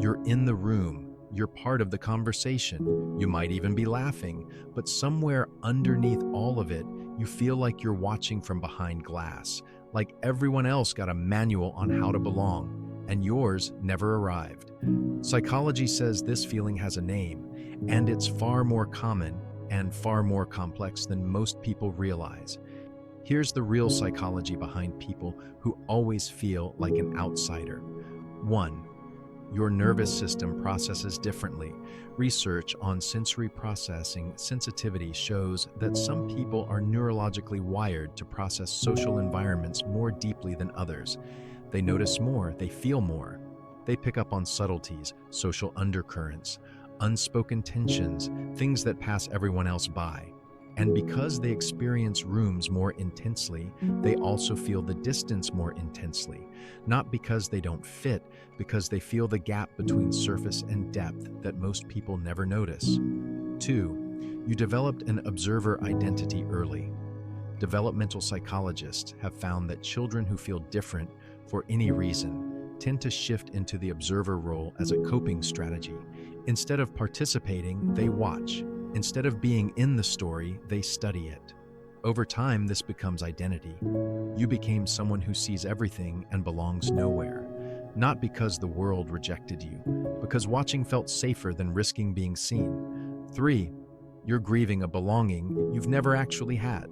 You're in the room, you're part of the conversation, you might even be laughing, but somewhere underneath all of it, you feel like you're watching from behind glass, like everyone else got a manual on how to belong, and yours never arrived. Psychology says this feeling has a name, and it's far more common and far more complex than most people realize. Here's the real psychology behind people who always feel like an outsider. 1. Your nervous system processes differently. Research on sensory processing sensitivity shows that some people are neurologically wired to process social environments more deeply than others. They notice more, they feel more. They pick up on subtleties, social undercurrents, unspoken tensions, things that pass everyone else by. And because they experience rooms more intensely, they also feel the distance more intensely. Not because they don't fit, because they feel the gap between surface and depth that most people never notice. 2. You developed an observer identity early. Developmental psychologists have found that children who feel different for any reason tend to shift into the observer role as a coping strategy. Instead of participating, they watch. Instead of being in the story, they study it. Over time, this becomes identity. You became someone who sees everything and belongs nowhere. Not because the world rejected you, because watching felt safer than risking being seen. 3. You're grieving a belonging you've never actually had.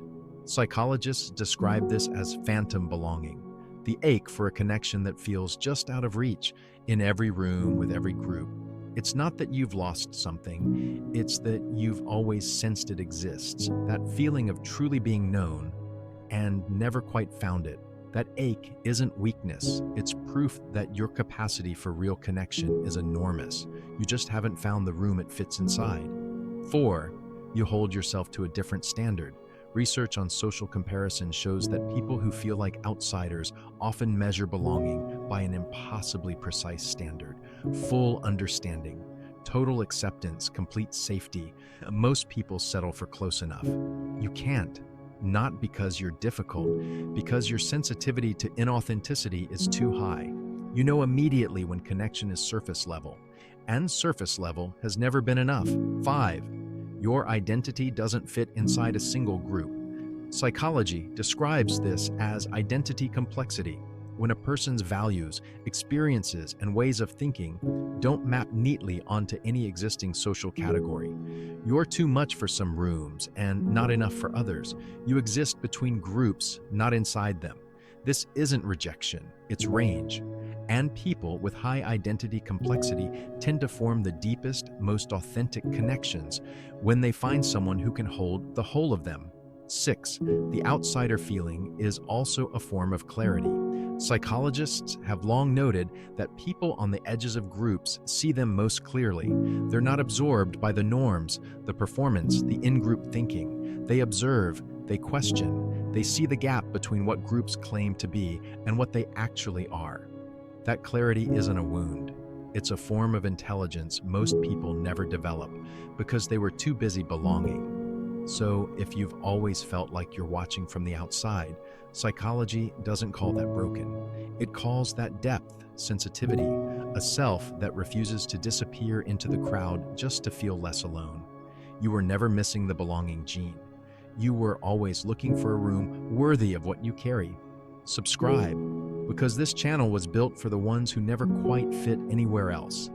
Psychologists describe this as phantom belonging, the ache for a connection that feels just out of reach in every room with every group. It's not that you've lost something, it's that you've always sensed it exists, that feeling of truly being known and never quite found it. That ache isn't weakness, it's proof that your capacity for real connection is enormous. You just haven't found the room it fits inside. 4. You hold yourself to a different standard. Research on social comparison shows that people who feel like outsiders often measure belonging by an impossibly precise standard. Full understanding, total acceptance, complete safety. Most people settle for close enough. You can't. Not because you're difficult, because your sensitivity to inauthenticity is too high. You know immediately when connection is surface level, and surface level has never been enough. 5. Your identity doesn't fit inside a single group. Psychology describes this as identity complexity, when a person's values, experiences, and ways of thinking don't map neatly onto any existing social category. You're too much for some rooms and not enough for others. You exist between groups, not inside them. This isn't rejection, it's range. And people with high identity complexity tend to form the deepest, most authentic connections when they find someone who can hold the whole of them. 6. The outsider feeling is also a form of clarity. Psychologists have long noted that people on the edges of groups see them most clearly. They're not absorbed by the norms, the performance, the in-group thinking. They observe, they question, they see the gap between what groups claim to be and what they actually are. That clarity isn't a wound. It's a form of intelligence most people never develop because they were too busy belonging. So if you've always felt like you're watching from the outside, psychology doesn't call that broken. It calls that depth, sensitivity, a self that refuses to disappear into the crowd just to feel less alone. You were never missing the belonging gene. You were always looking for a room worthy of what you carry. Subscribe, because this channel was built for the ones who never quite fit anywhere else.